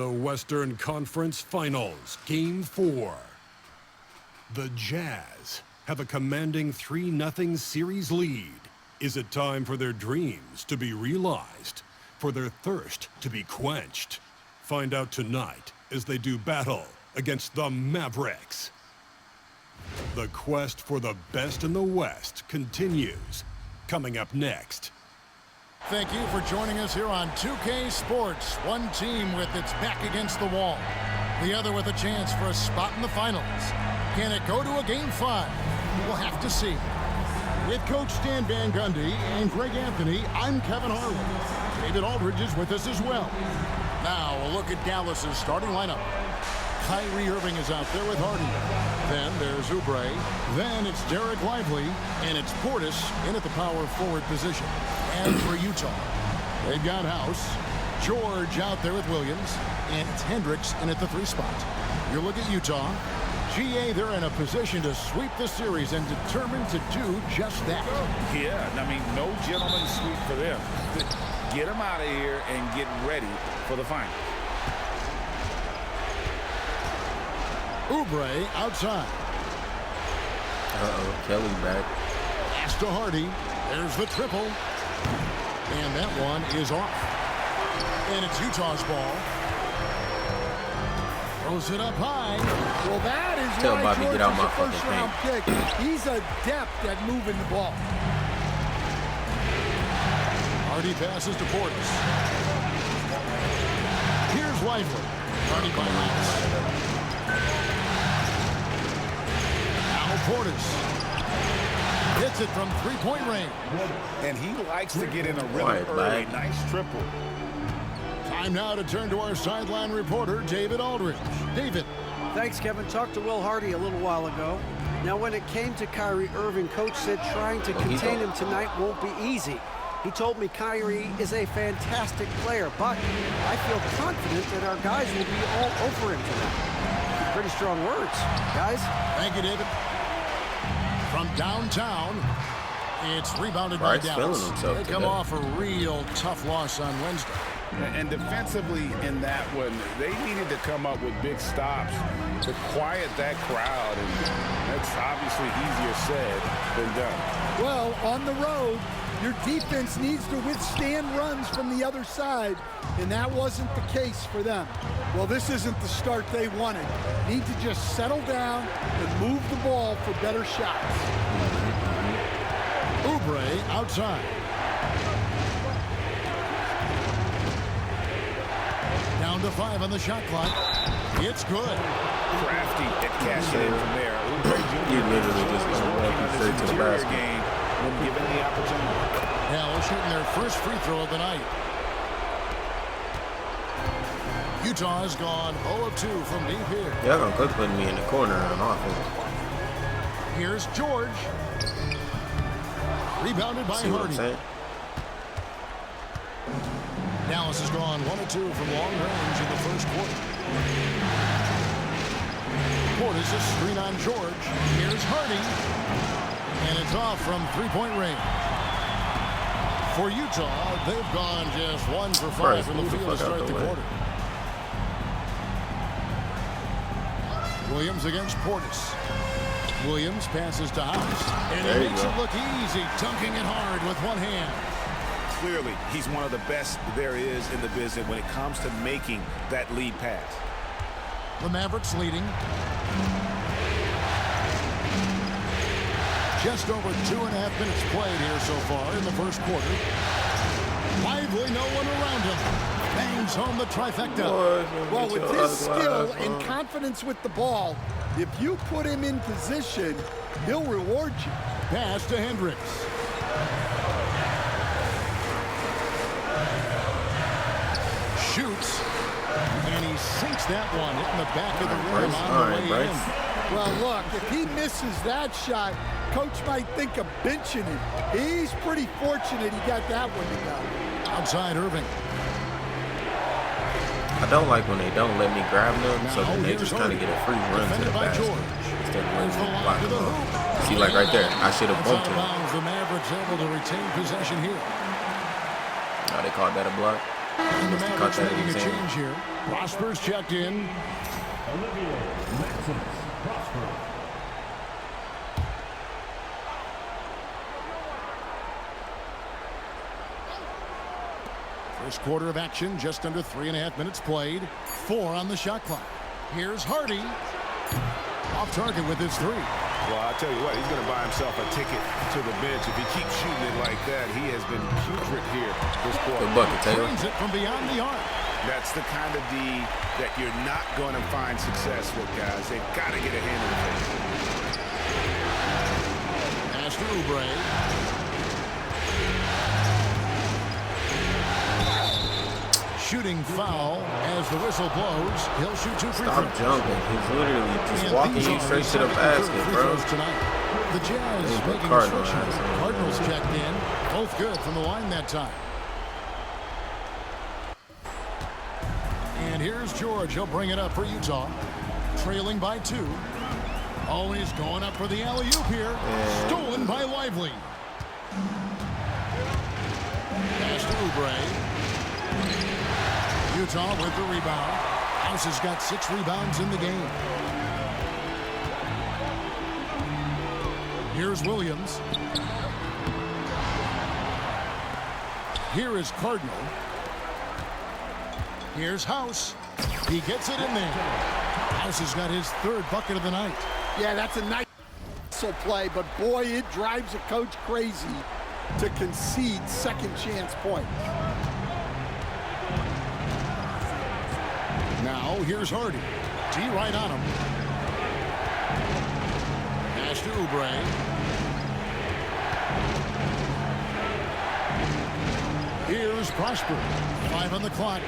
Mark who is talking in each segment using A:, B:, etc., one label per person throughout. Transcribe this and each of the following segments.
A: The Western Conference Finals, Game 4. The Jazz have a commanding 3-0 series lead. Is it time for their dreams to be realized? For their thirst to be quenched? Find out tonight as they do battle against the Mavericks. The quest for the best in the West continues. Coming up next.
B: Thank you for joining us here on 2K Sports. One team with its back against the wall. The other with a chance for a spot in the finals. Can it go to a Game 5? We'll have to see. With Coach Stan Van Gundy and Greg Anthony, I'm Kevin Harlan. David Aldridge is with us as well. Now a look at Dallas's starting lineup. Kyrie Irving is out there with Harden. Then there's Oubre. Then it's Derek Lively. And it's Portis in at the power forward position. And for Utah, they've got House. George out there with Williams. And it's Hendricks in at the 3 spot. You look at Utah. GA, they're in a position to sweep the series and determined to do just that.
C: Yeah, I mean, no gentleman sweep for them. Get them out of here and get ready for the final.
B: Oubre outside.
D: Kelly back.
B: Pass to Hardy. There's the triple. And that one is off. And it's Utah's ball. Throws it up high.
E: Well, that is
D: Tell
E: why
D: Bobby,
E: George
D: get out
E: is
D: my
E: a first-round pick. He's adept at moving the ball.
B: Hardy passes to Portis. Here's Lively. Hardy by Lance. Now Portis. Hits it from 3-point range.
C: And he likes to get in a really early. Nice triple.
B: Time now to turn to our sideline reporter, David Aldridge. David.
F: Thanks, Kevin. Talked to Will Hardy a little while ago. Now, when it came to Kyrie Irving, Coach said trying to contain him tonight won't be easy. He told me Kyrie is a fantastic player, but I feel confident that our guys will be all over him tonight. Pretty strong words, guys.
B: Thank you, David. From downtown, it's rebounded by Dallas. They come off a real tough loss on Wednesday.
C: And defensively in that one, they needed to come up with big stops to quiet that crowd. And that's obviously easier said than done.
E: Well, on the road, your defense needs to withstand runs from the other side, and that wasn't the case for them. Well, this isn't the start they wanted. Need to just settle down and move the ball for better shots.
B: Oubre outside. Down to 5 on the shot clock. It's good.
C: Crafty at cashing in from there.
D: He literally just went straight to the basket.
C: Game when given the opportunity.
B: Now shooting their first free throw of the night. Utah has gone 0 of 2 from deep here.
D: Y'all gonna quit putting me in the corner on offense.
B: Here's George. Rebounded by Hardy. Dallas has gone 1 of 2 from long range in the first quarter. Portis is screen on George. Here's Hardy. And it's off from 3-point range. For Utah, they've gone just 1 for 5 from the field to start the quarter. Williams against Portis. Williams passes to House. And he makes it look easy, dunking it hard with one hand.
C: Clearly, he's one of the best there is in the business when it comes to making that lead pass.
B: The Mavericks leading. Just over 2.5 minutes played here so far in the first quarter. Lively, no one around him. Bangs home the trifecta.
E: Well, with his skill and confidence with the ball, if you put him in position, he'll reward you.
B: Pass to Hendricks. Shoots. And he sinks that one, hitting the back of the rim on the way in.
E: Well, look, if he misses that shot, Coach might think of benching him. He's pretty fortunate he got that one to go.
B: Outside Irving.
D: I don't like when they don't let me grab them, so then they just kind of get a free run to the basket instead of letting me block them up. See, like right there, I should have bumped him.
B: The Mavericks able to retain possession here.
D: Now they called that a block.
B: And the
D: Caught
B: Mavericks
D: that in
B: making a
D: his hand.
B: change here. Prosper's checked in. First quarter of action, just under 3.5 minutes played. 4 on the shot clock. Here's Hardy. Off target with his 3.
C: Well, I'll tell you what, he's going to buy himself a ticket to the bench. If he keeps shooting it like that, he has been putrid here this quarter.
D: Good bucket, Taylor.
B: Drains it from beyond the arc.
C: That's the kind of D that you're not going to find success with, guys. They've got to get a hand in the face.
B: Pass to Oubre. Shooting foul as the whistle blows. He'll shoot 2 free throws.
D: Stop jumping. He's literally just
B: And
D: walking
B: these
D: you
B: are
D: straight to the
B: second and third
D: basket,
B: free
D: bro.
B: throws tonight. The Jazz
D: Hey,
B: making a
D: Cardinal
B: switch.
D: has it.
B: Cardinals checked in. Both good from the line that time. And here's George. He'll bring it up for Utah. Trailing by 2. Always going up for the alley-oop here. Stolen by Lively. Pass to Oubre. Utah with the rebound. House has got 6 rebounds in the game. Here's Williams. Here is Cardinal. Here's House. He gets it in there. House has got his 3rd bucket of the night.
E: Yeah, that's a nice play, but boy, it drives a coach crazy to concede second chance points.
B: Now, here's Hardy. T right on him. Pass to Oubre. Here's Prosper. 5 on the clock.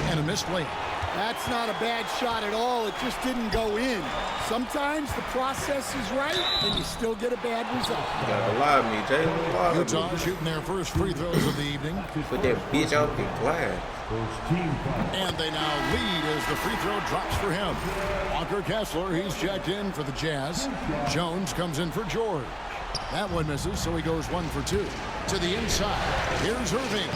B: And a missed layup.
E: That's not a bad shot at all. It just didn't go in. Sometimes the process is right, and you still get a bad result.
D: You gotta lie to me, Jalen. Lie to
B: Utah
D: me.
B: shooting their first free throws of the evening.
D: Put that bitch out the glass.
B: And they now lead as the free throw drops for him. Walker Kessler, he's checked in for the Jazz. Jones comes in for George. That one misses, so he goes 1 for 2. To the inside. Here's Irving.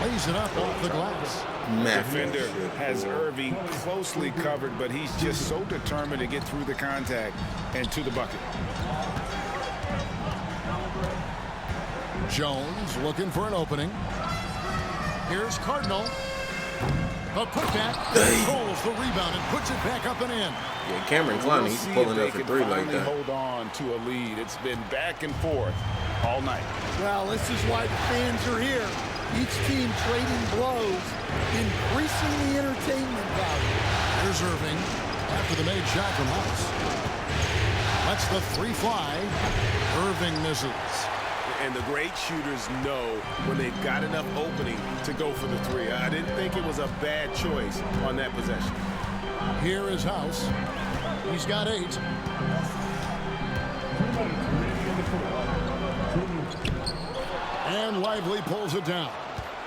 B: Lays it up off the glass.
C: Defender has Irving closely covered, but he's just so determined to get through the contact and to the bucket.
B: Jones looking for an opening. Here's Cardinal. A putback. Controls the rebound and puts it back up and in.
D: Yeah, Cameron Clowney, he's
C: See
D: pulling
C: if they
D: up for
C: can
D: 3 like
C: finally
D: that.
C: hold on to a lead. It's been back and forth all night.
E: Well, this is why the fans are here. Each team trading blows, increasing the entertainment value.
B: Here's Irving after the made shot from House. Lets the 3 fly. Irving misses.
C: And the great shooters know when they've got enough opening to go for the 3. I didn't think it was a bad choice on that possession.
B: Here is House. He's got 8. And Lively pulls it down.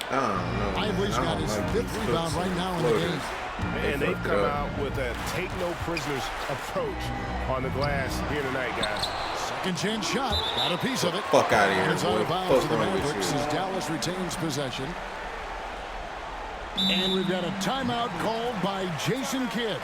D: I don't know.
B: Lively's got his 5th rebound right now in the game.
C: And they've come out with a take-no-prisoners approach on the glass here tonight, guys.
B: Second chance shot. Got a piece of it.
D: Fuck out of here,
B: And it's out
D: boy.
B: of bounds to the
D: Fuck wrong with
B: Mavericks
D: you.
B: as Dallas retains possession. And we've got a timeout called by Jason Kidd.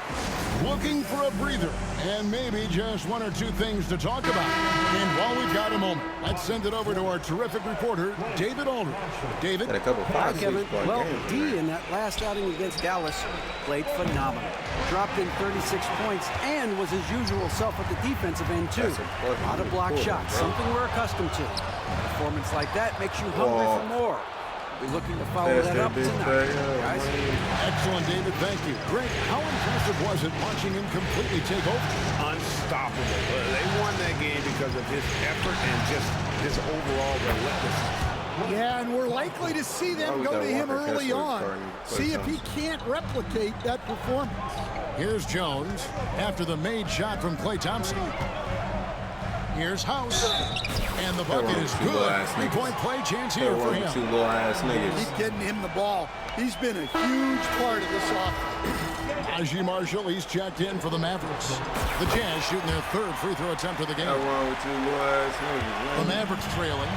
B: Looking for a breather and maybe just 1 or 2 things to talk about. And while we've got a moment, let's send it over to our terrific reporter, David Aldridge. David?
D: Had a couple
F: Hi,
D: 5,
F: Kevin.
D: 6 point
F: Well,
D: games.
F: D in that last outing against Dallas played phenomenal. Dropped in 36 points and was his usual self at the defensive end, too.
D: That's important.
F: A lot of block shots,
D: Bro.
F: something we're accustomed to. A performance like that makes you hungry
D: Whoa.
F: for more. We're looking to follow
D: Pass
F: that
D: that
F: up
D: bitch
F: tonight,
D: back up,
F: guys.
D: man.
B: Excellent, David. Thank you. Greg, how impressive was it watching him completely take over?
C: Unstoppable. They won that game because of his effort and just his overall relentlessness.
E: Yeah, and we're likely to see them
D: Oh, we
E: go
D: got
E: to him
D: Walker
E: early
D: Kessler
E: on.
D: starting to play
E: See if he
D: some.
E: can't replicate that performance.
B: Here's Jones after the made shot from Klay Thompson. Here's House. And the bucket is
D: two little
B: good.
D: ass niggas.
B: 3-point play chance
D: Hey,
B: here for
D: one
B: him.
D: 2 little ass niggas.
E: Keep getting him the ball. He's been a huge part of this offense.
B: Najee Marshall, he's checked in for the Mavericks. The Jazz shooting their 3rd free throw attempt of the game.
D: What's wrong with you little ass niggas,
B: The
D: man?
B: Mavericks trailing.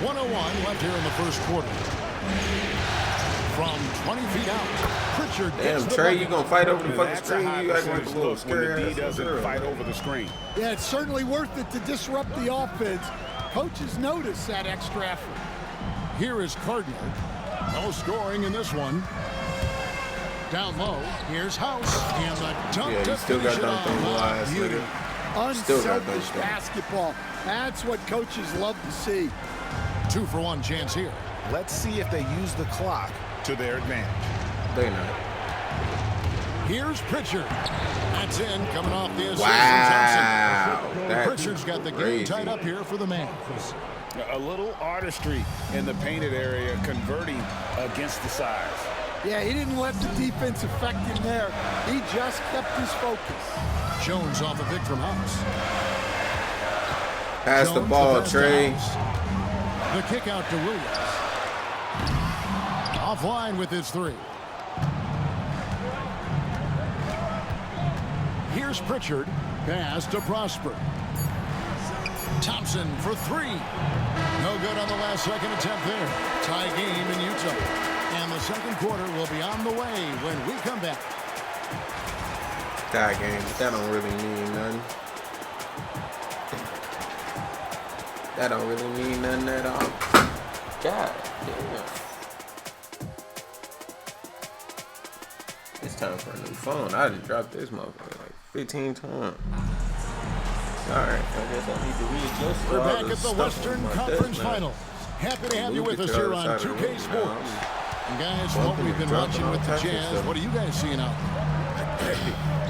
B: 1:01 left here in the first quarter. From 20 feet out, Pritchard.
D: Damn, Trey, you gonna fight over the fucking
C: That's
D: screen?
C: a high
D: You acting like a
C: percentage
D: little
C: look when the D
D: scared
C: doesn't fight over the screen.
E: Yeah, it's certainly worth it to disrupt the offense. Coaches notice that extra effort.
B: Here is Cardinal. No scoring in this one. Down low, here's House. And the dunk
D: Yeah,
B: to
D: you still
B: finish
D: got
B: it
D: dunked on
B: off.
D: your ass,
B: Beauty.
D: nigga. Still got
E: Unselfish
D: dunked on.
E: basketball. That's what coaches love to see.
B: 2-for-1 chance here.
C: Let's see if they use the clock to their advantage.
D: They not.
B: Here's Pritchard. That's in, coming off the assist
D: Wow,
B: from Thompson.
D: that's
B: Pritchard's got the game
D: crazy.
B: tied up here for the man.
C: A little artistry in the painted area, converting against the size.
E: Yeah, he didn't let the defense affect him there. He just kept his focus.
B: Jones off a pick from House.
D: Pass the
B: Jones,
D: ball,
B: pass to
D: Trey.
B: House. The kick out to Williams. Offline with his three. Here's Pritchard. Pass to Prosper. Thompson for three. No good on the last second attempt there. Tie game in Utah. And the second quarter will be on the way when we come back.
D: Tie game, but that don't really mean nothing. That don't really mean nothing at all. God damn. It's time for a new phone. I just dropped this motherfucker like 15 times. Alright, I guess I need to readjust.
B: We're
D: all
B: back
D: this
B: at the
D: stuff
B: Western
D: on my
B: Conference
D: desk now.
B: Finals. Happy to have you
D: Move
B: with
D: it
B: us
D: to the
B: here
D: other
B: on
D: side of the
B: 2K
D: room
B: Sports.
D: now.
B: And guys,
D: Bumping
B: what we've
D: and
B: been
D: dropping
B: watching
D: all
B: with the
D: types of
B: Jazz,
D: stuff.
B: what are you guys seeing out there?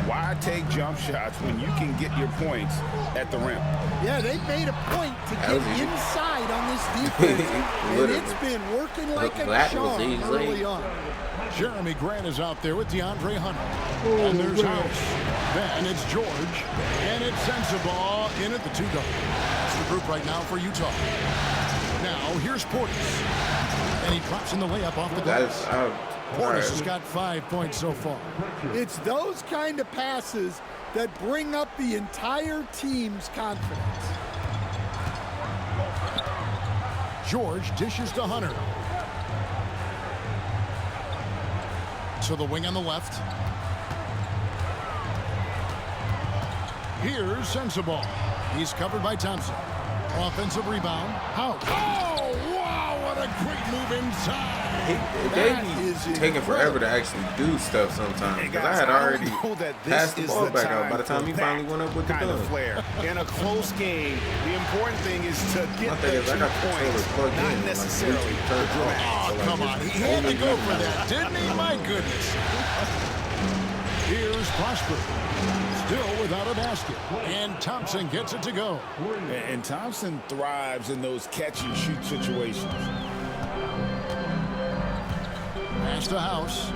C: Why take jump shots when you can get your points at the rim?
E: Yeah, they made a point to
D: That
E: get
D: was easy.
E: inside on this defense. And
D: Literally.
E: it's been working like a
D: That was
E: charm
D: easy.
E: early on.
B: Jeremy Grant is out there with DeAndre Hunter. And there's House. Then it's George. And it's Sensabaugh in at the two guard. That's the group right now for Utah. Now, here's Portis. And he drops in the layup off the
D: That's
B: glass.
D: out.
B: Portis has got 5 points so far.
E: It's those kind of passes that bring up the entire team's confidence.
B: George dishes to Hunter. To the wing on the left. Here's Sensabaugh. He's covered by Thompson. Offensive rebound. House. Oh, wow, what a great move inside.
D: They be taking forever to actually do stuff sometimes. Because I had already passed the ball back out by the time he finally went up with the
C: kind of
D: dunk.
C: flair. In a close game, the important thing is to
D: My
C: get
D: thing
C: the
D: is, I
C: 2
D: got the controller
C: points,
D: plugged in.
C: not
D: like,
C: necessarily
D: Bluetooth
C: the
D: turned off.
C: dramatic.
B: Oh,
D: So, like,
B: come on.
D: it's
B: He had to
D: only
B: go
D: nothing
B: for
D: like
B: that, didn't he? My goodness. Here's Prosper. Still without a basket. And Thompson gets it to go.
C: And Thompson thrives in those catch-and-shoot situations.
B: Pass to House.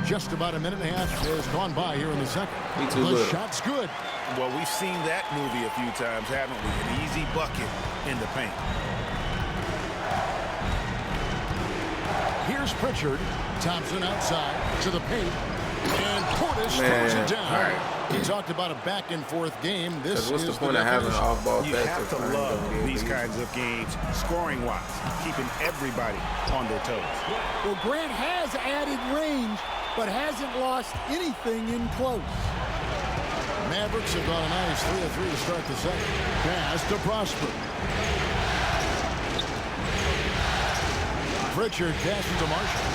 B: Just about a minute and a half has gone by here in the second.
D: He too
B: The
D: little.
B: shot's good.
C: Well, we've seen that movie a few times, haven't we? An easy bucket in the paint.
B: Here's Pritchard. Thompson outside to the paint. And Portis throws it down.
D: all right.
B: He talked about a back-and-forth game. This
D: Because what's
B: is
D: the point of having an
B: definition.
D: off-ball
C: You
D: pass
C: have
D: if
C: to
D: I ain't
C: love
D: gonna be able
C: these
D: to use
C: kinds of games, scoring-wise, keeping everybody on their toes.
E: Well, Grant has added range, but hasn't lost anything in close.
B: Mavericks have gone a nice 3-of-3 to start the second. Pass to Prosper. Pritchard passes to Marshall.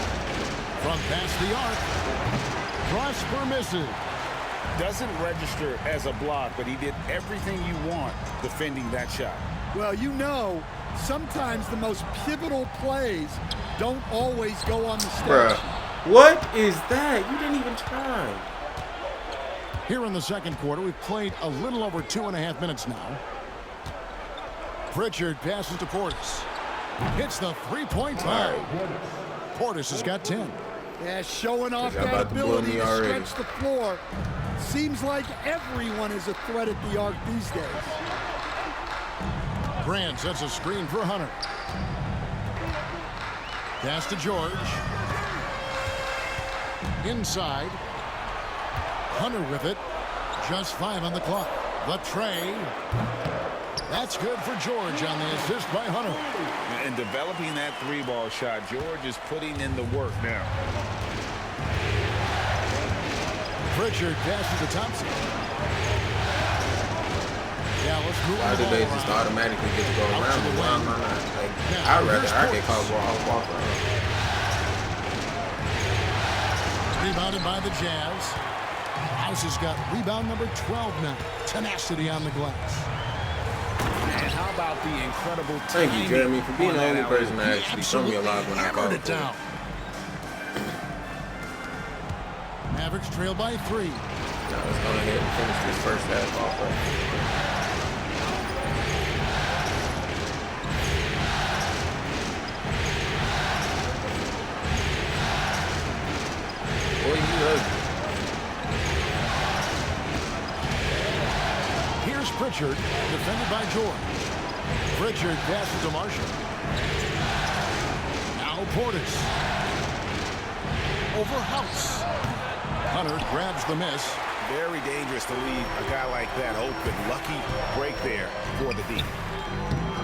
B: From past the arc. Prosper misses.
C: Doesn't register as a block, but he did everything you want defending that shot.
E: Well, you know, sometimes the most pivotal plays don't always go on the stat
D: Bruh,
E: sheet.
D: what is that? You didn't even try.
B: Here in the second quarter, we've played a little over 2.5 minutes now. Pritchard passes to Portis. Hits the three-point line. Portis has got 10.
E: Yeah, showing off
D: Y'all
E: that
D: about to blow
E: ability
D: me
E: to
D: already.
E: stretch the floor. Seems like everyone is a threat at the arc these days.
B: Grant sets a screen for Hunter. Pass to George. Inside. Hunter with it. Just 5 on the clock. The tray. That's good for George on the assist by Hunter.
C: And developing that three-ball shot, George is putting in the work now.
B: Pritchard passes to Thompson. Dallas moving
D: Why do
B: the
D: they
B: ball
D: just
B: around.
D: automatically get to go
B: Out
D: around
B: to the
D: me? Why am
B: wing.
D: I not? Like,
B: Now,
D: I'd rather
B: here's
D: I get
B: Portis.
D: called walk around.
B: Rebounded by the Jazz. House has got rebound number 12 now. Tenacity on the glass.
C: And how about the incredible
D: Thank you,
C: timing
D: Jeremy, for being
C: on
D: the
C: that
D: only
C: alley-oop?
D: person that actually showed me a lot when I
B: Hammered
D: called
B: it down. Mavericks trail by 3.
D: Now let's go ahead and finish this first half off. Boy, you ugly.
B: Here's Pritchard, defended by George. Pritchard passes to Marshall. Now Portis. Over House. Hunter grabs the miss.
C: Very dangerous to leave a guy like that open. Lucky break there for the D.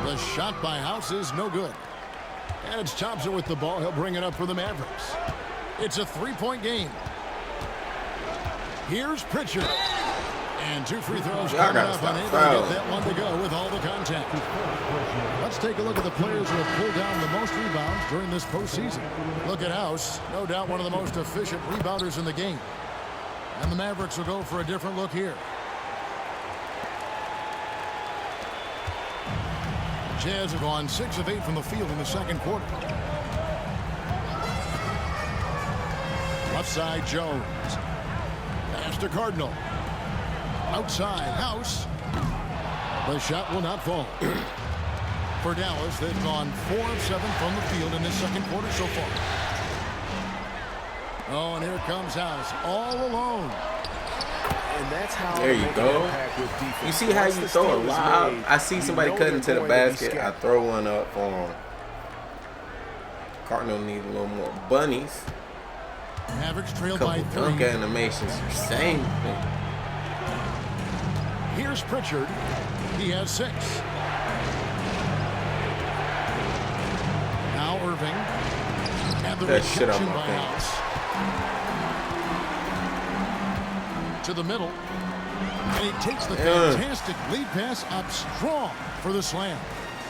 B: The shot by House is no good. And it's Thompson with the ball. He'll bring it up for the Mavericks. It's a 3-point game. Here's Pritchard. And 2 free throws coming up, unable to get that one to go with all the contact. Let's take a look at the players who have pulled down the most rebounds during this postseason. Look at House, no doubt one of the most efficient rebounders in the game. And the Mavericks will go for a different look here. Jazz have gone 6 of 8 from the field in the second quarter. Left side, Jones. Pass to Cardinal. Outside, House. The shot will not fall. For Dallas, they've gone 4 of 7 from the field in this second quarter so far. Oh, and here comes House, all alone.
C: And that's how
D: There you go. You see how you throw a lob? I see somebody cutting to the basket. I throw one up for him. Cardinal need a little more bunnies.
B: Mavericks trail by
D: Couple
B: 3.
D: dunk animations, same thing.
B: Here's Pritchard. He has 6. Now Irving. And the
D: That shit
B: rejection
D: on my
B: by
D: face.
B: House. To the middle. And he takes the fantastic lead pass up strong for the slam.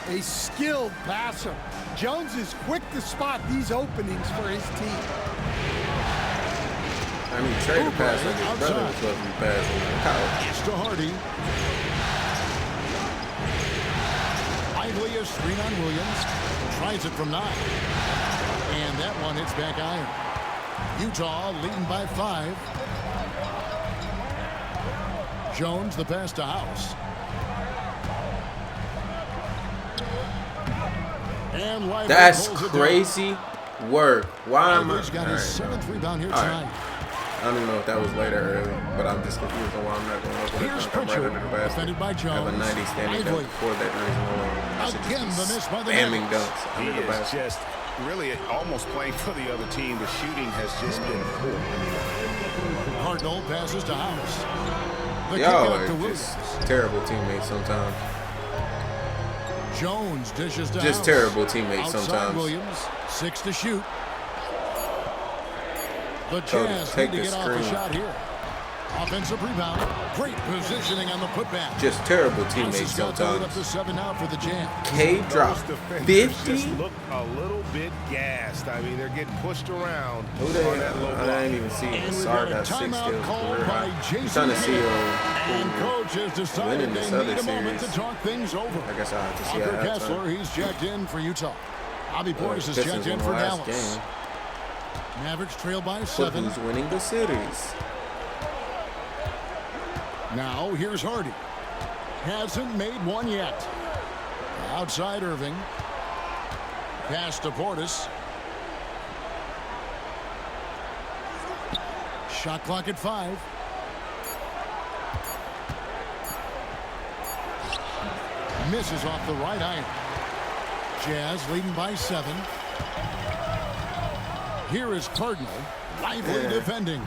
E: A skilled passer. Jones is quick to spot these openings for his team.
D: I mean, Trey to pass like his brother was supposed to be passing in college.
B: It's to Hardy. Lively is screen on Williams. Tries it from 9. And that one hits back iron. Utah leading by 5. Jones, the pass to House. And Lively
D: That's
B: pulls it
D: crazy work. Why am I?
B: Lively's got his 7th rebound here tonight.
D: I don't even know if that was later or early, but I'm just confused on why I'm not going to open
B: Here's
D: it. I'm right
B: Pritchard,
D: under the basket.
B: defended by
D: I have a
B: Jones.
D: 90 standing
B: Lively.
D: dunk for that reason alone. I should
B: Again, the
D: just
B: miss by the
D: spamming
B: Mavericks.
D: dunks
C: He
D: under the
C: is
D: basket.
C: just really almost playing for the other team. The shooting has just been poor.
B: Cardinal passes to House. The kick
D: Y'all
B: out to
D: are
B: Williams.
D: just terrible teammates sometimes.
B: Jones dishes to
D: Just
B: House.
D: terrible teammates
B: Outside
D: sometimes.
B: Williams, 6 to shoot. The
D: Cody,
B: Jazz
D: take
B: need to
D: the
B: get off the
D: screen.
B: shot here. Offensive rebound. Great positioning on the putback.
D: Just terrible
B: House
D: teammates
B: has got to lead up
D: sometimes.
B: to 7 now for the Jazz.
D: K drop
C: Those defenders
D: 50.
C: just look a little bit gassed. I mean, they're getting pushed around
D: Who the
C: on that low
D: hell? I
C: block.
D: didn't even see
B: And
D: him.
B: we've
D: Sorry,
B: got a
D: got 6
B: timeout
D: steals.
B: called
D: Career
B: by
D: high. I'm
B: Jason
D: trying to see
B: Kidd. And
D: who
B: coach has decided
D: winning
B: they
D: this
B: need
D: other
B: a moment to
D: series.
B: talk things over.
D: I guess I'll have to see
B: Walker
D: at
B: Kessler,
D: halftime.
B: he's checked in for Utah. Bobby Portis is
D: Pistons
B: checked in
D: won the
B: for
D: last
B: Dallas.
D: game.
B: Mavericks trail by
D: But
B: 7.
D: who's winning the series?
B: Now here's Hardy. Hasn't made one yet. Outside Irving. Pass to Portis. Shot clock at 5. Misses off the right iron. Jazz leading by 7. Here is Cardinal. Lively defending.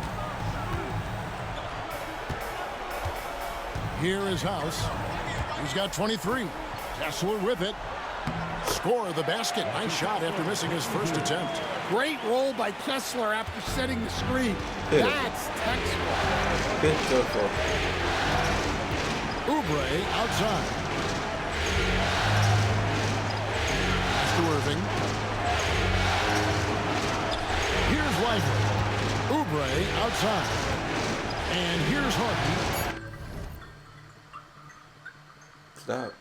B: Here is House. He's got 23. Kessler with it. Score the basket. Nice shot after missing his first attempt.
E: Great roll by Kessler after setting the screen. That's textbook.
D: Beautiful.
B: Oubre outside. To Irving. Here's Lively. Oubre outside. And here's Harden.
D: Stop.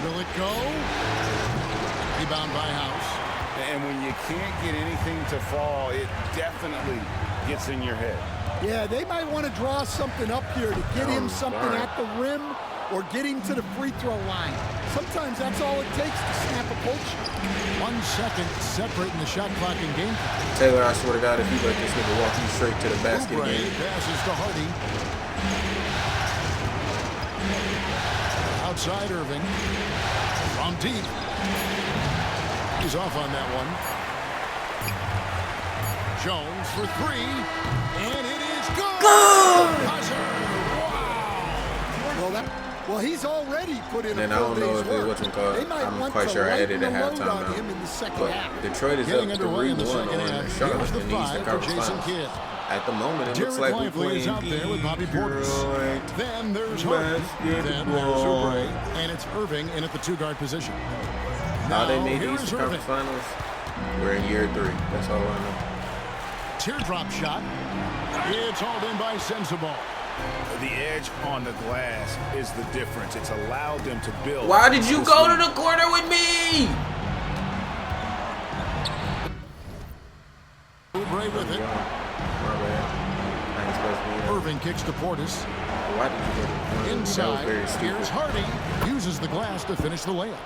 B: Will it go? Rebound by House.
C: And when you can't get anything to fall, it definitely gets in your head.
E: Yeah, they might want to draw something up here to get him something at the rim or get him to the free throw line. Sometimes that's all it takes to snap a culture.
B: 1 second separating the shot clock and game clock.
D: Taylor, I swear to God, if you let this nigga walk you straight to the basket
B: Oubre
D: again.
B: passes to Hardy. Outside Irving. From deep. He's off on that one. Jones for 3. And it is good! Wow!
E: Well, he's already put in
D: And
E: a
D: I don't know if
E: work.
D: it wasn't called.
E: They might
D: I'm
E: want
D: quite
E: to
D: sure I
E: lighten
D: edited
E: the load
D: halftime
E: on
D: now.
E: him in the second
D: But
E: half.
D: Detroit is
B: Getting
D: up
B: underway in the
D: 3-1
B: second
D: on
B: half.
D: Charlotte
B: Here's the
D: in the Eastern
B: 5 for
D: Conference
B: Jason
D: Finals.
B: Kidd.
D: At the moment, it looks
B: Derek
D: like we're
B: Lively is
D: playing
B: out there with Bobby Portis. Then there's Harden. Then there's Oubre. And it's Irving in at the 2-guard position.
D: How they
B: Now,
D: made the
B: here's
D: Eastern
B: Irving.
D: Conference Finals? We're in year 3. That's all I know.
B: Teardrop shot. It's hauled in by Sensabaugh.
C: The edge on the glass is the difference. It's allowed them to build.
D: Why did you go to the corner with me?
B: Oubre with it.
D: My bad. I ain't supposed to be there.
B: Irving kicks to Portis.
D: Why did you go to the corner?
B: Inside.
D: That was very
B: Here's
D: stupid.
B: Hardy. Uses the glass to finish the layup.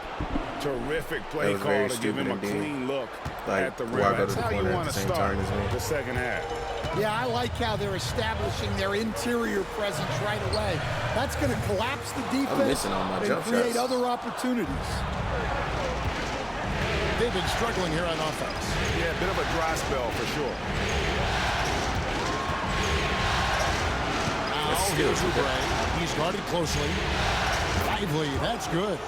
C: Terrific
D: That
C: play
D: was
C: call
D: very
C: to give him a
D: stupid indeed.
C: clean look
D: Like,
C: at the
D: why
C: rim.
D: go to
C: That's
D: the
C: how you
D: corner at
C: want
D: the
C: to
D: same
C: start
D: time as me?
C: the second half.
E: Yeah, I like how they're establishing their interior presence right away. That's going to collapse the defense
D: missing all my
E: and
D: jump
E: create
D: shots.
E: other opportunities.
B: They've been struggling here on offense.
C: Yeah, a bit of a dry spell for sure.
B: Now here's Oubre. He's guarded closely. Lively, that's good.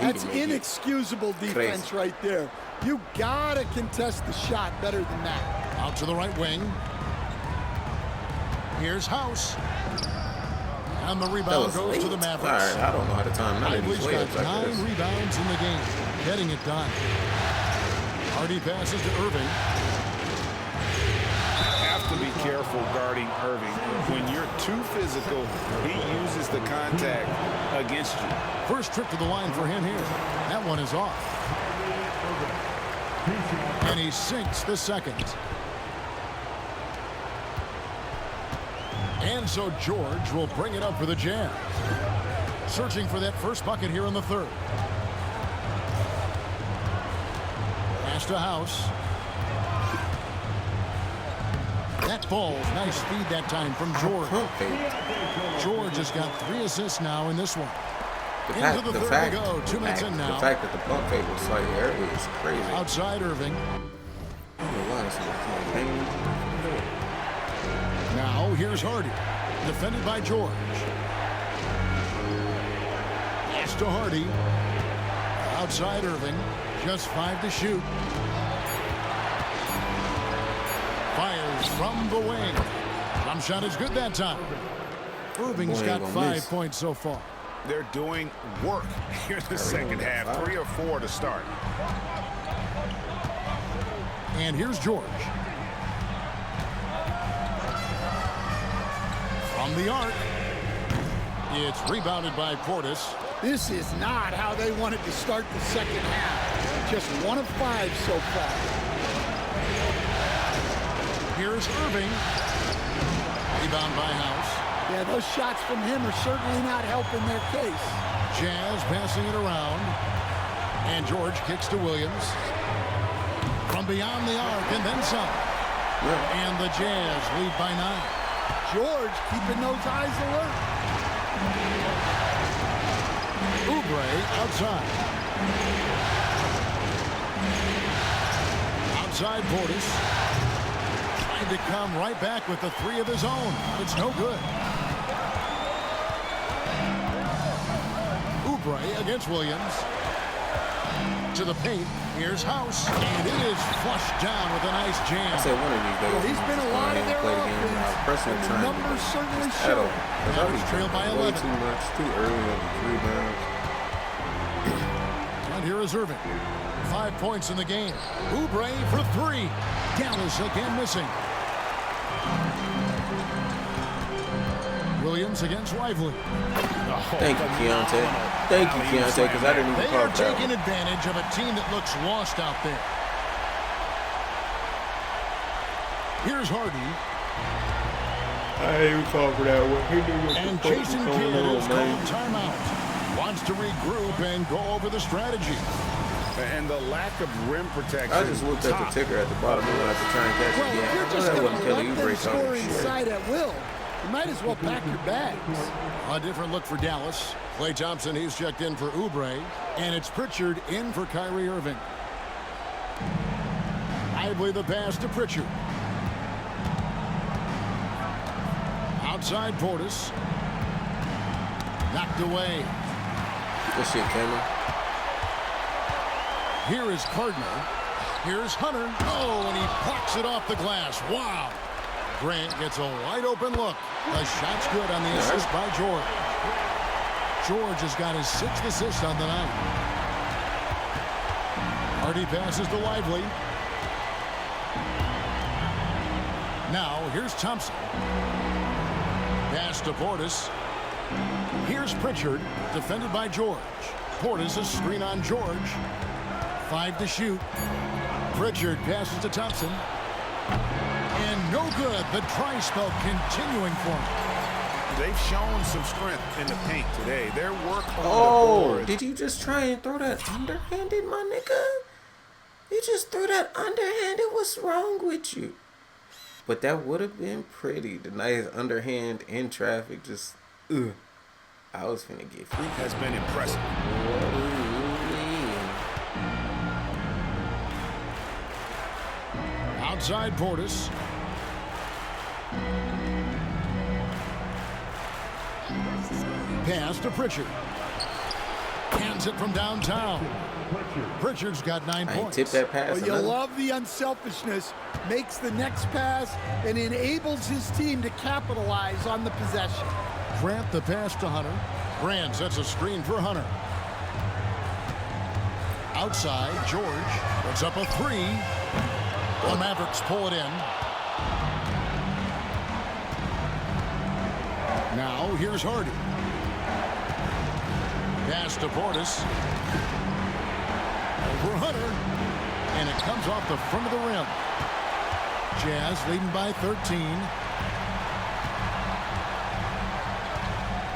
E: That's
D: can make it
E: inexcusable defense
D: crazy.
E: right there. You got to contest the shot better than that.
B: Out to the right wing. Here's House. And the
D: That
B: rebound
D: was
B: goes
D: late.
B: to the
D: All
B: Mavericks.
D: right, I don't know how to time none of these
B: Lively's got
D: layups like
B: 9
D: this.
B: rebounds in the game. Getting it done. Hardy passes to Irving.
C: Have to be careful guarding Irving. When you're too physical, he uses the contact against you.
B: First trip to the line for him here. That one is off. And he sinks the second. And so George will bring it up for the Jazz. Searching for that first bucket here in the third. Pass to House. That falls. Nice feed that time from George. George has got 3 assists now in this one. Into the third we go. 2 minutes in now.
D: The fact that the pump fake was slightly early is crazy.
B: Outside Irving.
D: I don't know why it's not banging.
B: Now here's Hardy. Defended by George. Pass to Hardy. Outside Irving. Just 5 to shoot. Fires from the wing. Jump shot is good that time. Irving's
D: Boy,
B: got
D: gonna
B: 5
D: miss.
B: points so far.
C: They're doing work here in the second half. 3 or 4 to start.
B: And here's George. From the arc. It's rebounded by Portis.
E: This is not how they wanted to start the second half. Just 1 of 5 so far.
B: Here's Irving. Rebound by House.
E: Yeah, those shots from him are certainly not helping their case.
B: Jazz passing it around. And George kicks to Williams. From beyond the arc and then some. And the Jazz lead by 9.
E: George keeping those eyes alert.
B: Oubre outside. Outside Portis. tried to come right back with the three of his own. It's no good. Oubre against Williams. To the paint. Here's House. And it is flushed down with a nice jam.
D: I said one of these days.
E: Well, he's been a lot of their offense.
D: The
E: numbers certainly show.
B: Average trail by 11.
D: Too much, too early on the rebounds.
B: And here is Irving. 5 points in the game. Oubre for three. Dallas again missing. Williams against Lively.
D: Thank you, Keontae. Thank you, Keontae, because I didn't even
B: They are
D: call that
B: taking advantage of a team that looks lost out there. Here's Hardy.
D: I didn't even call for that one.
B: And Jason Kidd is called timeout. Wants to regroup and go over the strategy.
C: And the lack of rim protection.
D: I just looked at the ticker at the bottom and I had to try and catch
E: Well,
D: it.
E: if you're
D: Yeah,
E: just
D: that
E: going
D: wasn't
E: to
D: Kelly
E: let them
D: Oubre
E: score
D: talking
E: inside
D: shit.
E: at will, you might as well pack your bags.
B: A different look for Dallas. Klay Thompson, he's checked in for Oubre. And it's Pritchard in for Kyrie Irving. Lively the pass to Pritchard. Outside Portis. Knocked away.
D: Good shit, Cameron.
B: Here is Cardinal. Here's Hunter. Oh, and he plucks it off the glass. Wow. Grant gets a wide open look. The shot's good on the assist by George. George has got his 6th assist on the night. Hardy passes to Lively. Now, here's Thompson. Pass to Portis. Here's Pritchard, defended by George. Portis, a screen on George. 5 to shoot. Pritchard passes to Thompson. And no good. The dry spell continuing for him.
C: They've shown some strength in the paint today. Their work on the
D: Oh,
C: boards.
D: did you just try and throw that underhanded, my nigga? You just threw that underhanded. What's wrong with you? But that would have been pretty. The nice underhand in traffic. Just, ugh. I was finna get free.
C: has been impressive.
B: Outside Portis. Pass to Pritchard. Hands it from downtown. Pritchard's got 9
D: I ain't
B: points.
D: tipped that pass.
E: Well, you
D: or nothing.
E: love the unselfishness, makes the next pass, and enables his team to capitalize on the possession.
B: Grant the pass to Hunter. Grant sets a screen for Hunter. Outside, George puts up a three. The Mavericks pull it in. Now, here's Hardy. Pass to Portis. Over Hunter. And it comes off the front of the rim. Jazz leading by 13.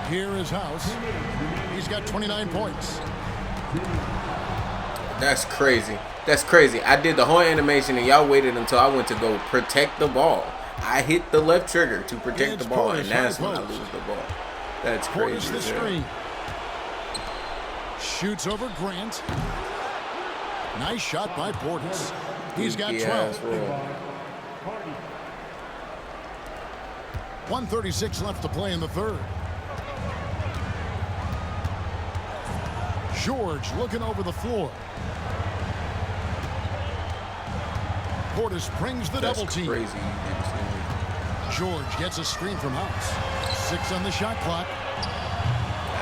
B: Here is House. He's got 29 points.
D: That's crazy. That's crazy. I did the whole animation and y'all waited until I went to go protect the ball. I hit the left trigger to protect
B: It's
D: the ball,
B: Portis,
D: and that's
B: high
D: when I
B: post.
D: lose the ball. That's
B: Portis
D: crazy.
B: the
D: as hell.
B: screen. Shoots over Grant. Nice shot by Portis. He's got 12. 1:36 left to play in the third. George looking over the floor. Portis brings the double team.
D: Crazy. You didn't see me.
B: George gets a screen from House. 6 on the shot clock.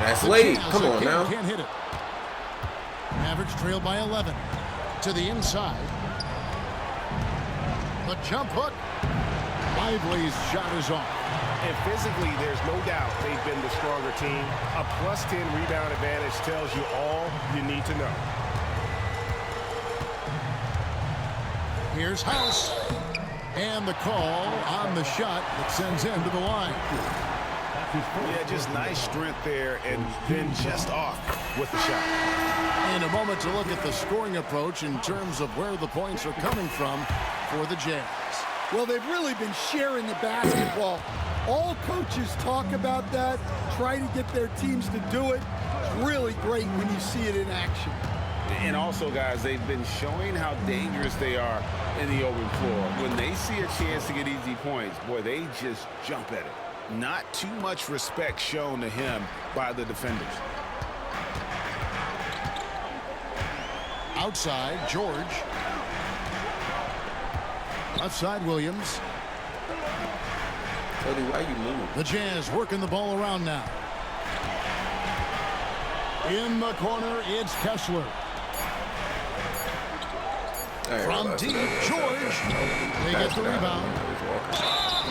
D: That's
B: The
D: late.
B: Jazz
D: Come on
B: again
D: now.
B: Can't hit it. Mavericks trail by 11. To the inside. The jump hook. Lively's shot is off.
G: And physically, there's no doubt they've been the stronger team. A +10 rebound advantage tells you all you need to know.
B: Here's House. And the call on the shot that sends him to the line.
C: Yeah, just nice strength there and then just off with the shot.
B: In a moment to look at the scoring approach in terms of where the points are coming from for the Jazz.
E: Well, they've really been sharing the basketball. All coaches talk about that, try to get their teams to do it. It's really great when you see it in action.
C: And also, guys, they've been showing how dangerous they are in the open floor. When they see a chance to get easy points, boy, they just jump at it. Not too much respect shown to him by the defenders.
B: Outside, George. Left side, Williams.
D: Cody, why you move?
B: The Jazz working the ball around now. In the corner, it's Kessler. From deep, George. They get the rebound.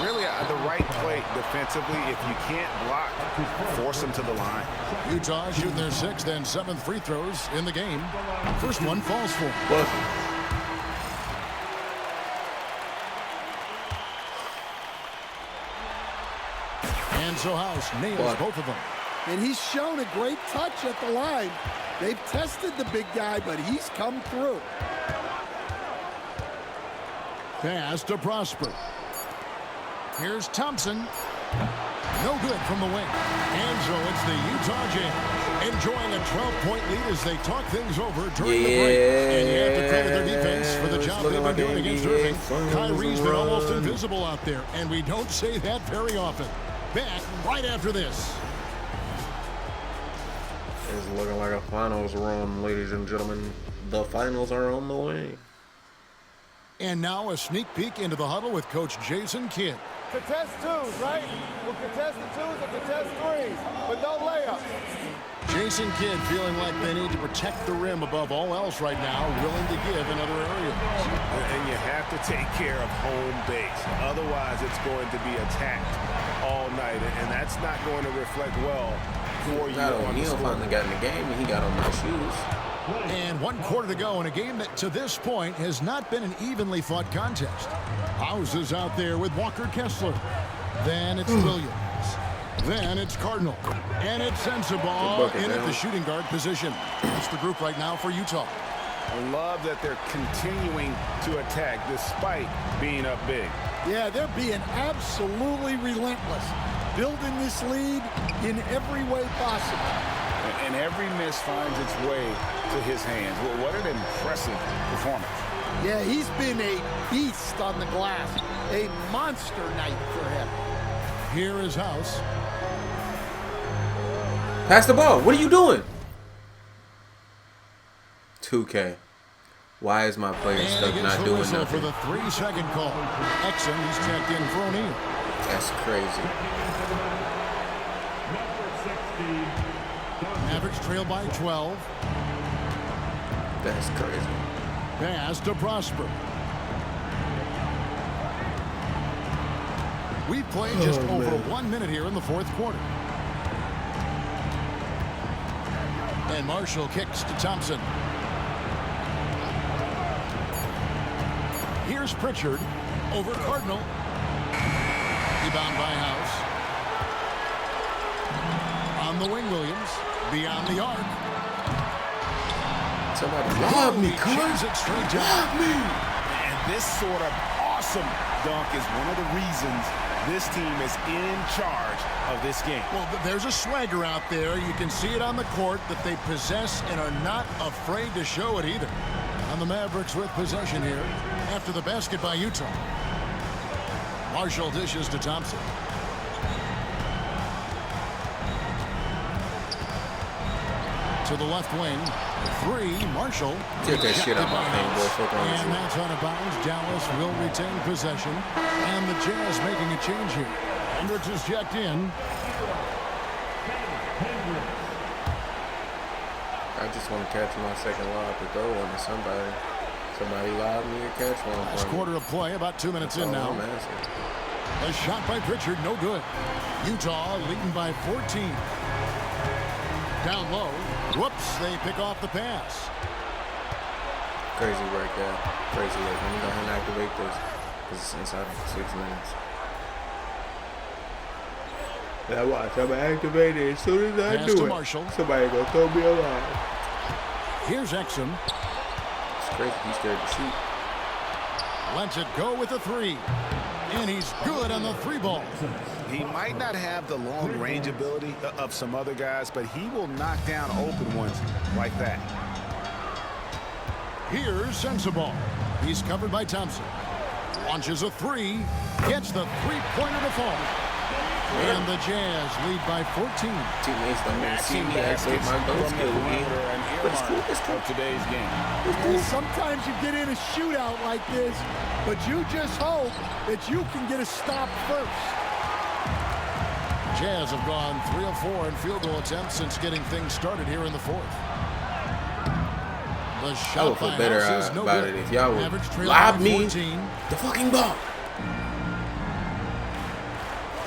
C: Really, the right play defensively. If you can't block, force them to the line.
B: Utah shooting their 6th and 7th free throws in the game. First one falls for them. And so House nails both of them.
E: And he's shown a great touch at the line. They've tested the big guy, but he's come through.
B: Pass to Prosper. Here's Thompson. No good from the wing. And so it's the Utah Jazz enjoying a 12-point lead as they talk things over during the break. And you have to credit their defense for the job they've been doing against Irving. Kyrie's been almost invisible out there, and we don't say that very often. Back right after this.
D: It's looking like a finals run, ladies and gentlemen. The finals are on the way.
B: And now a sneak peek into the huddle with Coach Jason Kidd.
H: Contest twos, right? We'll contest the twos and contest threes, but no layups.
B: Jason Kidd feeling like they need to protect the rim above all else right now, willing to give in other areas.
C: And you have to take care of home base. Otherwise, it's going to be attacked all night, and that's not going to reflect well for you.
D: O'Neal finally got in the game, and he got on my shoes.
B: And 1 quarter to go in a game that, to this point, has not been an evenly fought contest. House is out there with Walker Kessler. Then it's Williams. Then it's Cardinal. And it's Sensabaugh in at the shooting guard position. That's the group right now for Utah.
C: I love that they're continuing to attack despite being up big.
E: Yeah, they're being absolutely relentless. Building this lead in every way possible.
C: And every miss finds its way to his hands. Well, what an impressive performance.
E: Yeah, he's been a beast on the glass. A monster night for him.
B: Here is House.
D: Pass the ball. What are you doing? 2K. Why is my player stuck not doing nothing?
B: For the 3-second call. Exum, he's checked in for O'Neal.
D: That's crazy.
B: Mavericks trail by 12.
D: That's crazy.
B: Pass to Prosper. We've played just over 1 minute here in the 4th quarter. And Marshall kicks to Thompson. Here's Pritchard over Cardinal. Rebound by House. On the wing, Williams. Beyond the arc.
D: Somebody lob me,
B: Comes it straight down.
C: And this sort of awesome dunk is one of the reasons this team is in charge of this game.
B: Well, there's a swagger out there. You can see it on the court that they possess and are not afraid to show it either. On the Mavericks with possession here after the basket by Utah. Marshall dishes to Thompson. To the left wing. 3, Marshall.
D: Get that shit out of my paint, boy.
B: And that's out of bounds. Dallas will retain possession. And the Jazz making a change here. Hendricks is checked in.
D: I just want to catch my second lob to throw one to somebody. Somebody lob me or catch one.
B: Last quarter of play, about 2 minutes in now. A shot by Pritchard, no good. Utah leading by 14. Down low. Whoops, they pick off the pass.
D: Crazy work, yeah. Crazy work. Let me go ahead and activate this because it's inside of 6 minutes. Now watch, I'm going to activate it as soon as I
B: Pass
D: do
B: to
D: it.
B: Marshall.
D: Somebody going to throw me alive.
B: Here's Exum.
D: It's crazy. He's scared to shoot.
B: Lets it go with a 3. And he's good on the 3 ball.
C: He might not have the long range ability of some other guys, but he will knock down open ones like that.
B: Here's Sensabaugh. He's covered by Thompson. Launches a three. Gets the three-pointer to fall. And the Jazz lead by 14.
D: Teammates don't want to see me activate my goal skill again. But it's cool. It's cool.
C: Of today's game.
E: And sometimes you get in a shootout like this, but you just hope that you can get a stop first.
B: Jazz have gone 3 of 4 in field goal attempts since getting things started here in the fourth. The
D: I
B: shot
D: would feel
B: by
D: better
B: House is no
D: about
B: good.
D: it if y'all would
B: Average trailing
D: lob
B: by
D: me
B: 14.
D: the fucking ball.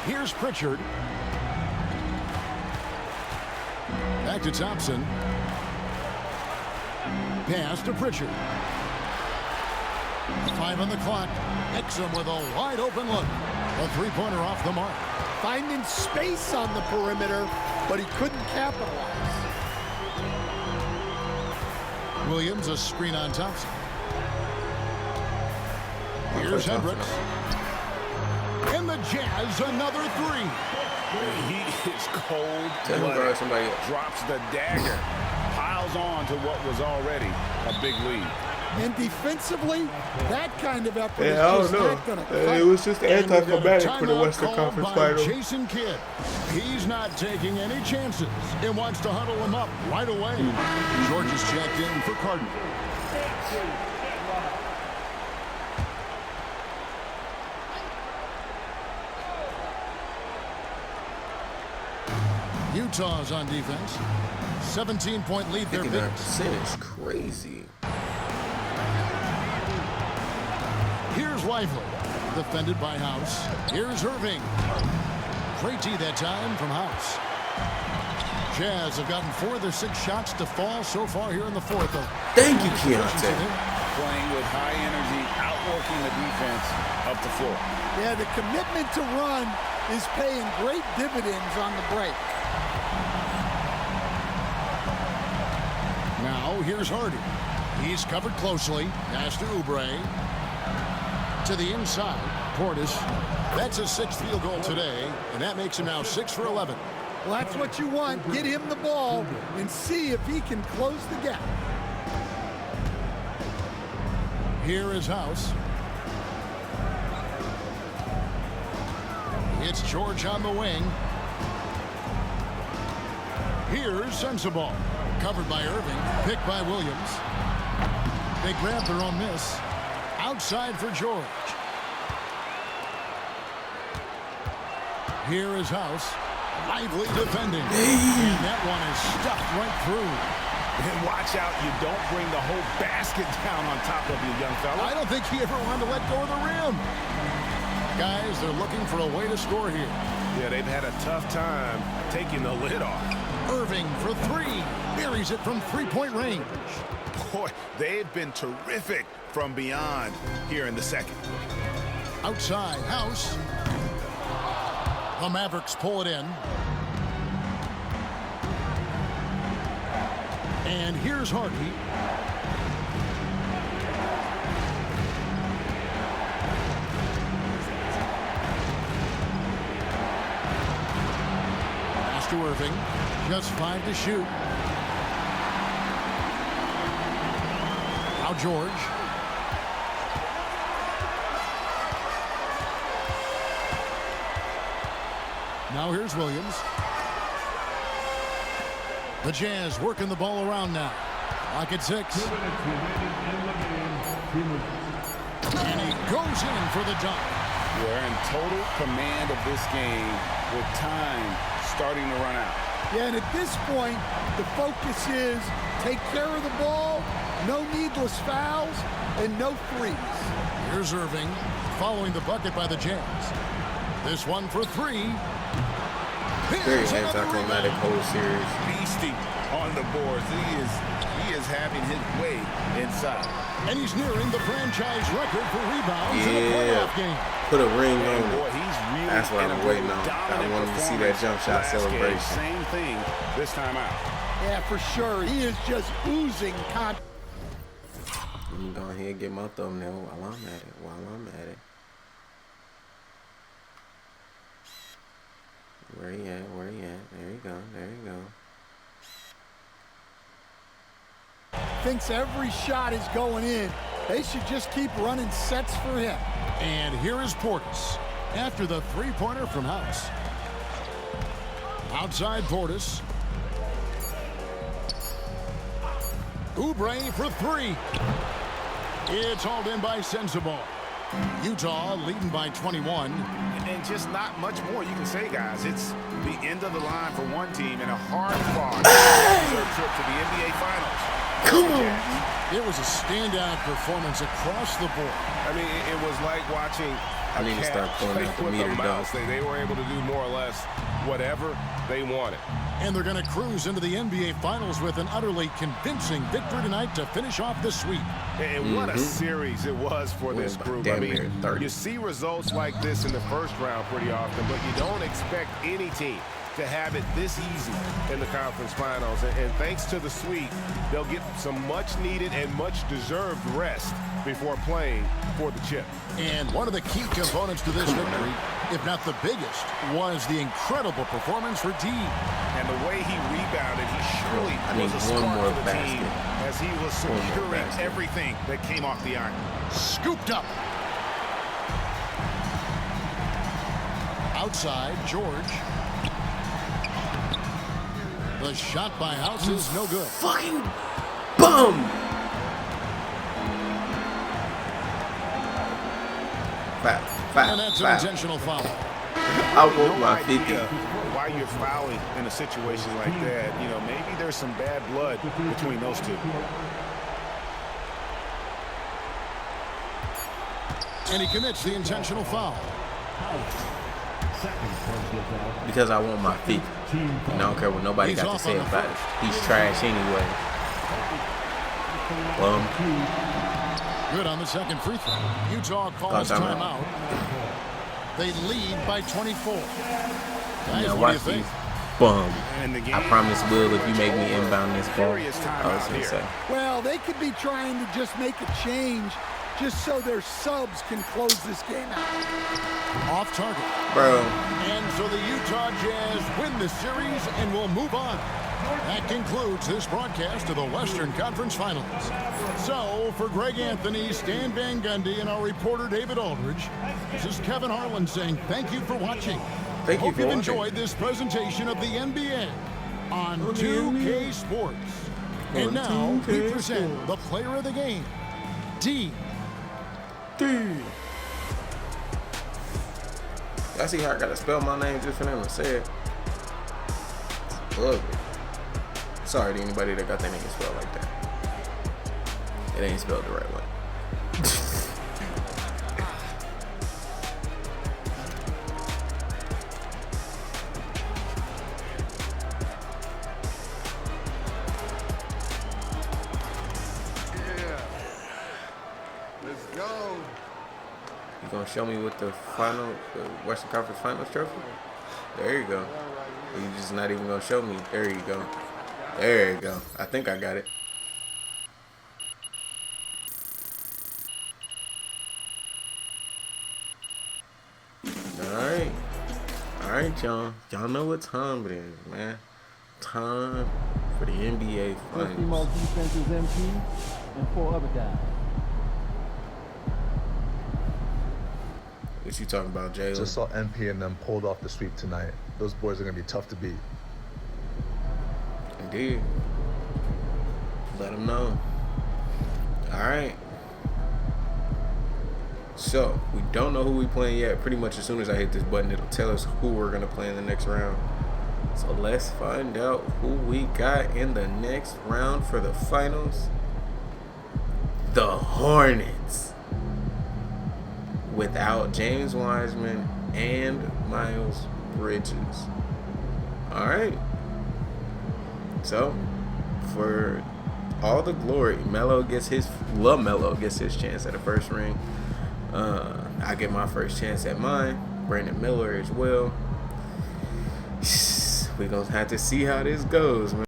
B: Here's Pritchard. Back to Thompson. Pass to Pritchard. 5 on the clock. Exum with a wide open look. A three-pointer off the mark.
E: Finding space on the perimeter, but he couldn't capitalize.
B: Williams, a screen on Thompson. Here's Hendricks. And the Jazz, another three.
C: He is cold.
D: Tell him, bro, somebody else.
C: Drops the dagger. Piles on to what was already a big lead.
E: And defensively, that kind of effort
I: Yeah, I
E: is
I: don't
E: just
I: know.
E: not going to cut.
I: It was just
B: And we've got a
I: anticlimactic for the
B: timeout
I: Western
B: called
I: Conference
B: by
I: Final.
B: Jason Kidd. He's not taking any chances and wants to huddle him up right away. George is checked in for Cardinal. Utah's on defense. 17-point lead, their biggest.
D: 59% is crazy.
B: Here's Lively, defended by House. Here's Irving. Great tee that time from House. Jazz have gotten 4 of their 6 shots to fall so far here in the fourth.
D: Thank you, Keontae.
C: Playing with high energy, outworking the defense up the floor.
E: Yeah, the commitment to run is paying great dividends on the break.
B: Now here's Hardy. He's covered closely. Pass to Oubre. To the inside, Portis. That's his 6th field goal today, and that makes him now 6 for 11.
E: Well, that's what you want. Get him the ball and see if he can close the gap.
B: Here is House. It's George on the wing. Here's Sensabaugh. Covered by Irving. Picked by Williams. They grab their own miss. Outside for George. Here is House. Lively defending. And that one is stuffed right through.
C: And watch out, you don't bring the whole basket down on top of you, young fella.
B: I don't think he ever wanted to let go of the rim. Guys, they're looking for a way to score here.
G: Yeah, they've had a tough time taking the lid off.
B: Irving for 3. Buries it from 3-point range.
C: Boy, they've been terrific from beyond here in the second.
B: Outside, House. The Mavericks pull it in. And here's Hardy. Pass to Irving. Just 5 to shoot. Now George. Now here's Williams. The Jazz working the ball around now. Lock at 6. And he goes in for the dunk.
C: We're in total command of this game with time starting to run out.
E: Yeah, and at this point, the focus is take care of the ball, no needless fouls, and no threes.
B: Here's Irving following the bucket by the Jazz. This one for 3.
D: Very anticlimactic whole series.
C: Beastie on the boards. He is having his way inside.
B: And he's nearing the franchise record for rebounds in a playoff game.
D: Put a ring
C: And
D: on
C: boy,
D: it.
C: he's really
D: That's what I'm waiting on. I wanted to see that jump shot
C: last game.
D: celebration.
C: Same thing this time out.
E: Yeah, for sure. He is just oozing confidence.
D: Let me go ahead and get my thumbnail while I'm at it. Where he at? There you go.
E: thinks every shot is going in. They should just keep running sets for him.
B: And here is Portis after the three-pointer from House. Outside Portis. Oubre for three. It's hauled in by Sensabaugh. Utah leading by 21.
C: And just not much more you can say, guys. It's the end of the line for one team and a hard-fought trip to the NBA Finals.
B: Come on. It was a standout performance across the board.
G: I mean, it was like watching
D: I need to start pulling out the meter, though.
G: They were able to do more or less whatever they wanted.
B: And they're going to cruise into the NBA Finals with an utterly convincing victory tonight to finish off the sweep.
G: And what a series it was for this group. I mean, you see results like this in the first round pretty often, but you don't expect any team to have it this easy in the conference finals. And thanks to the sweep, they'll get some much-needed and much-deserved rest before playing for the chip.
B: And one of the key components to this victory, if not the biggest, was the incredible performance for D.
C: And the way he rebounded, he surely was a
D: one
C: spark
D: more
C: for the team as he was securing everything that came off the iron.
B: Scooped up. Outside, George. The shot by House is no good.
D: Fucking bum!
B: And that's an intentional foul.
D: I want my 50.
C: Why you're fouling in a situation like that. You know, maybe there's some bad blood between those two.
B: And he commits the intentional foul.
D: Because I want my 50. And I don't care what nobody got to say about it. He's trash anyway.
B: Good on the second free throw. Utah calls timeout. They lead by 24. Guys,
D: Now
B: what do you think?
D: Bum. I promise, Will, if you make me inbound this ball, I was going to say.
E: Well, they could be trying to just make a change just so their subs can close this game out.
B: Off target.
D: Bro.
B: And so the Utah Jazz win the series and will move on. That concludes this broadcast of the Western Conference Finals. So, for Greg Anthony, Stan Van Gundy, and our reporter David Aldridge, this is Kevin Harlan saying thank you for watching.
D: Thank you
B: Hope
D: for
B: you've
D: watching.
B: enjoyed this presentation of the NBA on 2K Sports. And now, we present the player of the game, D.
D: I see how I gotta spell my name just for them to say it. Ugly. Sorry to anybody that got their name spelled like that. It ain't spelled the right way.
H: Let's go.
D: You gonna show me what the Western Conference Finals trophy? There you go. You just not even gonna show me. There you go. There you go. I think I got it. Alright. Alright, y'all. Y'all know what time it is, man. Time for the NBA Finals.
I: Most defenses MP and 4 other guys.
D: What you talking about, Jalen?
J: Just saw MP and them pulled off the sweep tonight. Those boys are going to be tough to beat.
D: Indeed. Let them know. All right. So, we don't know who we playing yet. Pretty much as soon as I hit this button, it'll tell us who we're going to play in the next round. So, let's find out who we got in the next round for the finals. The Hornets. Without James Wiseman and Miles Bridges. All right. So, for all the glory, LaMelo gets his chance at the first ring. I get my first chance at mine. Brandon Miller as well. We're going to have to see how this goes, man.